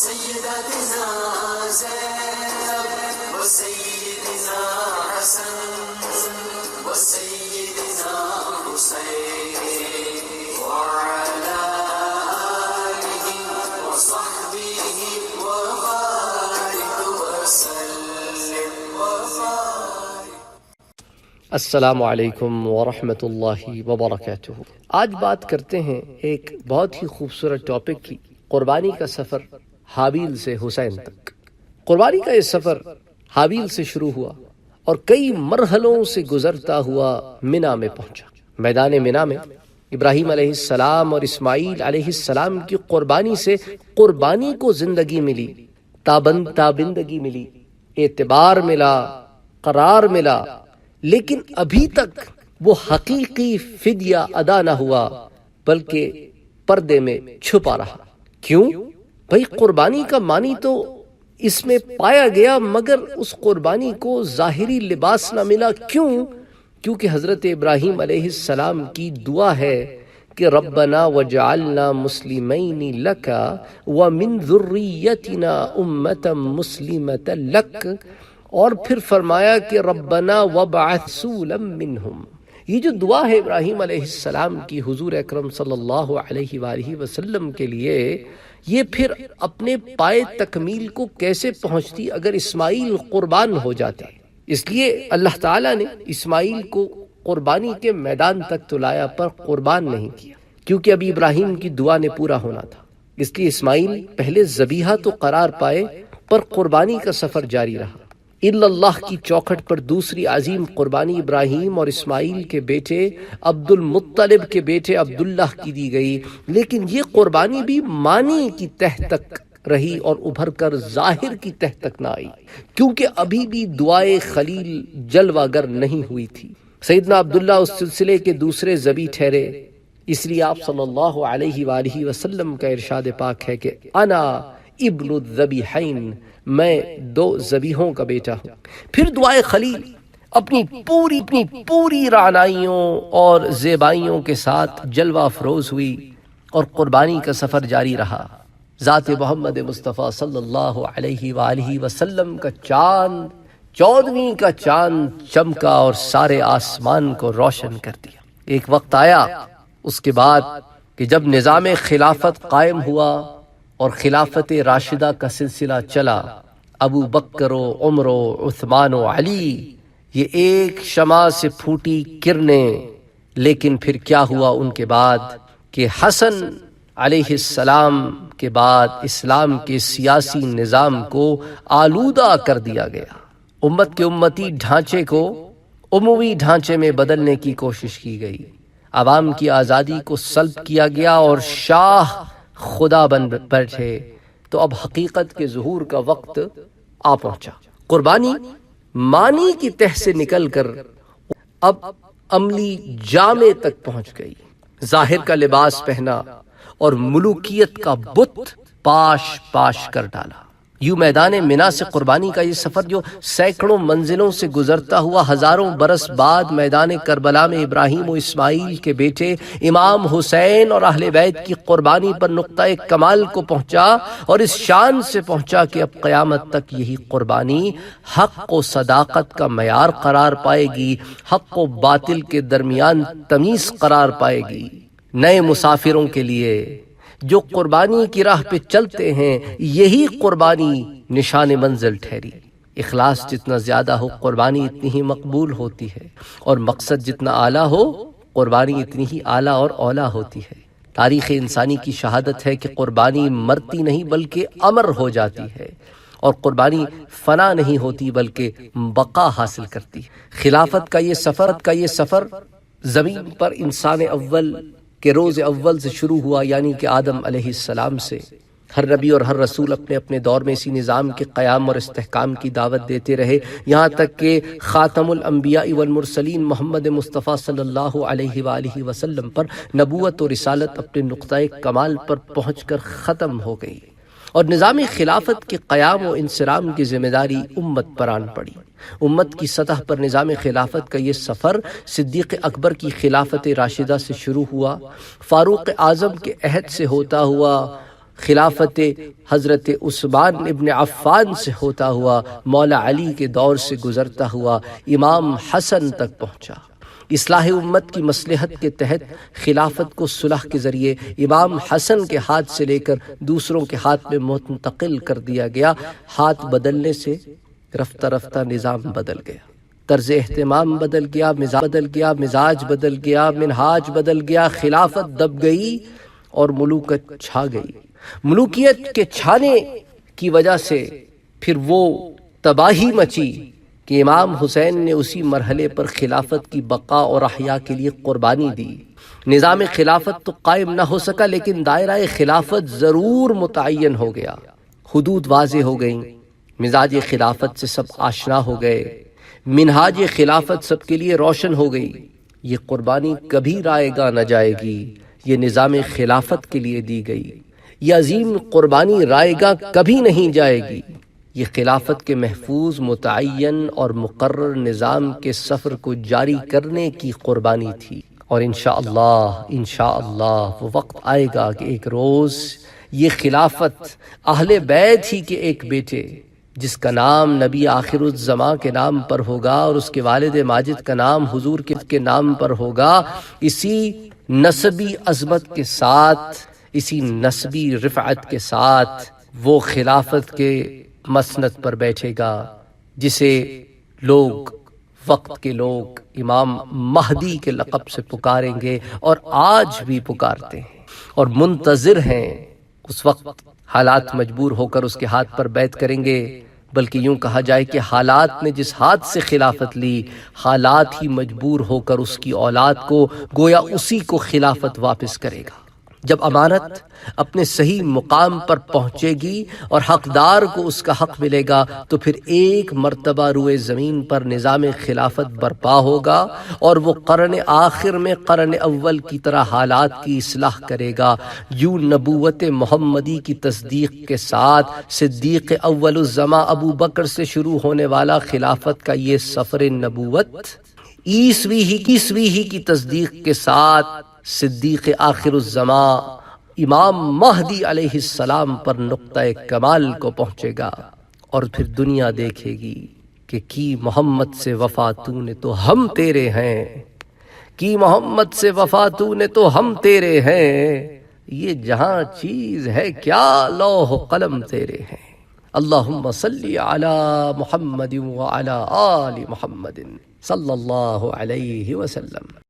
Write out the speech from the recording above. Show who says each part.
Speaker 1: سیدتنا زینب وسیدنا حسن وسیدنا حسین وعلى آله وصحبه وبارك وسلم وبارك.
Speaker 2: السلام علیکم ورحمۃ اللہ وبرکاتہ. آج بات کرتے ہیں ایک بہت ہی خوبصورت ٹاپک کی، قربانی کا سفر حابیل سے حسین تک. قربانی کا یہ سفر حابیل سے شروع ہوا اور کئی مرحلوں سے گزرتا ہوا منا میں پہنچا. میدان منا میں ابراہیم علیہ السلام اور اسماعیل علیہ السلام کی قربانی سے قربانی کو زندگی ملی، تابندگی ملی، اعتبار ملا، قرار ملا، لیکن ابھی تک وہ حقیقی فدیہ ادا نہ ہوا بلکہ پردے میں چھپا رہا. کیوں؟ بھئی قربانی کا معنی تو اس میں پایا گیا مگر اس قربانی کو ظاہری لباس نہ ملا. کیوں؟ کیونکہ حضرت ابراہیم علیہ السلام کی دعا ہے کہ ربنا وجعلنا مسلمین لک ومن ذریتنا امتا مسلمتا لک، اور پھر فرمایا کہ ربنا وابعث رسولا منہم. یہ جو دعا ہے ابراہیم علیہ السلام کی حضور اکرم صلی اللہ علیہ وآلہ وسلم کے لیے، یہ پھر اپنے پائے تکمیل کو کیسے پہنچتی اگر اسماعیل قربان ہو جاتے. اس لیے اللہ تعالیٰ نے اسماعیل کو قربانی کے میدان تک تو لایا پر قربان نہیں کیا، کیونکہ ابھی ابراہیم کی دعا نے پورا ہونا تھا. اس لیے اسماعیل پہلے ذبیحہ تو قرار پائے پر قربانی کا سفر جاری رہا. اللہ کی چوکھٹ پر دوسری عظیم قربانی ابراہیم اور اسماعیل کے بیٹے عبد المطلب کے بیٹے عبداللہ کی دی گئی، لیکن یہ قربانی بھی معنی کی تہ تک رہی اور ابھر کر ظاہر کی تہ تک نہ آئی، کیونکہ ابھی بھی دعائے خلیل جلوہ گر نہیں ہوئی تھی. سیدنا عبداللہ اس سلسلے کے دوسرے ذبی ٹھہرے. اس لیے آپ صلی اللہ علیہ وآلہ وسلم کا ارشاد پاک ہے کہ انا ابن الذبیحین، میں دو ذبیحوں کا بیٹا ہوں. پھر دعائے خلیل اپنی پوری رعنائیوں اور زیبائیوں کے ساتھ جلوہ افروز ہوئی اور قربانی کا سفر جاری رہا. ذات محمد مصطفیٰ صلی اللہ علیہ وآلہ وسلم کا چاند 14ویں کا چاند چمکا اور سارے آسمان کو روشن کر دیا. ایک وقت آیا اس کے بعد کہ جب نظام خلافت قائم ہوا اور خلافت راشدہ کا سلسلہ چلا، ابو بکر و عمر و عثمان و علی یہ ایک شمع سے پھوٹی کرنیں. لیکن پھر کیا ہوا ان کے بعد کہ حسن علیہ السلام کے بعد اسلام کے سیاسی نظام کو آلودہ کر دیا گیا. امت کے امتی ڈھانچے کو عموی ڈھانچے میں بدلنے کی کوشش کی گئی. عوام کی آزادی کو سلب کیا گیا اور شاہ خدا بن بیٹھے. تو اب حقیقت کے ظہور کا وقت آ پہنچا. قربانی معنی کی تہ سے نکل کر اب عملی جامے تک پہنچ گئی. ظاہر کا لباس پہنا اور ملوکیت کا بت پاش کر ڈالا. یوں میدان منا سے قربانی کا یہ سفر جو سینکڑوں منزلوں سے گزرتا ہوا ہزاروں برس بعد میدان کربلا میں ابراہیم و اسماعیل کے بیٹے امام حسین اور اہل بیت کی قربانی پر نقطۂ کمال کو پہنچا، اور اس شان سے پہنچا کہ اب قیامت تک یہی قربانی حق و صداقت کا معیار قرار پائے گی، حق و باطل کے درمیان تمیز قرار پائے گی. نئے مسافروں کے لیے جو قربانی کی راہ پہ چلتے ہیں یہی قربانی نشان منزل ٹھہری. اخلاص جتنا زیادہ ہو قربانی اتنی ہی مقبول ہوتی ہے، اور مقصد جتنا اعلیٰ ہو قربانی اتنی ہی اعلیٰ اور اولیٰ ہوتی ہے. تاریخ انسانی کی شہادت ہے کہ قربانی مرتی نہیں بلکہ امر ہو جاتی ہے، اور قربانی فنا نہیں ہوتی بلکہ بقا حاصل کرتی ہے. خلافت کا یہ سفر زمین پر انسان اول کہ روز اول سے شروع ہوا، یعنی کہ آدم علیہ السلام سے. ہر نبی اور ہر رسول اپنے اپنے دور میں اسی نظام کے قیام اور استحکام کی دعوت دیتے رہے، یہاں تک کہ خاتم الانبیاء والمرسلین محمد مصطفیٰ صلی اللہ علیہ وآلہ وسلم پر نبوت و رسالت اپنے نقطۂ کمال پر پہنچ کر ختم ہو گئی، اور نظام خلافت کے قیام و انصرام کی ذمہ داری امت پر آن پڑی. امت کی سطح پر نظام خلافت کا یہ سفر صدیق اکبر کی خلافت راشدہ سے شروع ہوا، فاروق اعظم کے عہد سے ہوتا ہوا خلافت حضرت عثمان ابن عفان سے ہوتا ہوا مولا علی کے دور سے گزرتا ہوا امام حسن تک پہنچا۔ اصلاح امت کی مصلحت کے تحت خلافت کو صلح کے ذریعے امام حسن کے ہاتھ سے لے کر دوسروں کے ہاتھ میں منتقل کر دیا گیا۔ ہاتھ بدلنے سے رفتہ رفتہ نظام بدل گیا، طرز اہتمام بدل گیا، مزاج بدل گیا، منہاج بدل گیا، خلافت دب گئی اور ملوکت چھا گئی۔ ملوکیت کے چھانے کی وجہ سے پھر وہ تباہی مچی کہ امام حسین نے اسی مرحلے پر خلافت کی بقا اور احیاء کے لیے قربانی دی۔ نظام خلافت تو قائم نہ ہو سکا لیکن دائرہ خلافت ضرور متعین ہو گیا، حدود واضح ہو گئیں، مزاج خلافت سے سب آشنا ہو گئے، منہاج خلافت سب کے لیے روشن ہو گئی۔ یہ قربانی کبھی رائے گاہ نہ جائے گی، یہ نظام خلافت کے لیے دی گئی۔ یہ عظیم قربانی رائے گاہ کبھی نہیں جائے گی، یہ خلافت کے محفوظ، متعین اور مقرر نظام کے سفر کو جاری کرنے کی قربانی تھی۔ اور انشاءاللہ وہ وقت آئے گا کہ ایک روز یہ خلافت اہل بیت ہی کے ایک بیٹے جس کا نام نبی آخر الزماں کے نام پر ہوگا اور اس کے والد ماجد کا نام حضور کے نام پر ہوگا، اسی نسبی عظمت کے ساتھ، اسی نسبی رفعت کے ساتھ وہ خلافت کے مسند پر بیٹھے گا جسے لوگ، وقت کے لوگ امام مہدی کے لقب سے پکاریں گے اور آج بھی پکارتے ہیں اور منتظر ہیں۔ اس وقت حالات مجبور ہو کر اس کے ہاتھ پر بیعت کریں گے، بلکہ یوں کہا جائے کہ حالات نے جس ہاتھ سے خلافت لی، حالات ہی مجبور ہو کر اس کی اولاد کو گویا اسی کو خلافت واپس کرے گا۔ جب امانت اپنے صحیح مقام پر پہنچے گی اور حقدار کو اس کا حق ملے گا تو پھر ایک مرتبہ روئے زمین پر نظام خلافت برپا ہوگا اور وہ قرن آخر میں قرن اول کی طرح حالات کی اصلاح کرے گا۔ یوں نبوت محمدی کی تصدیق کے ساتھ صدیق اول الزماں ابو بکر سے شروع ہونے والا خلافت کا یہ سفر نبوت عیسوی ہی کی تصدیق کے ساتھ صدیق آخر الزماں امام مہدی علیہ السلام پر نقطہ کمال کو پہنچے گا، اور پھر دنیا دیکھے گی کہ کی محمد سے وفا تو نے تو ہم تیرے ہیں، کی محمد سے وفا تو نے تو ہم تیرے ہیں، یہ جہاں چیز ہے کیا لوح و قلم تیرے ہیں۔ اللہم صلی علی محمد وعلی آل محمد صلی اللہ علیہ وسلم۔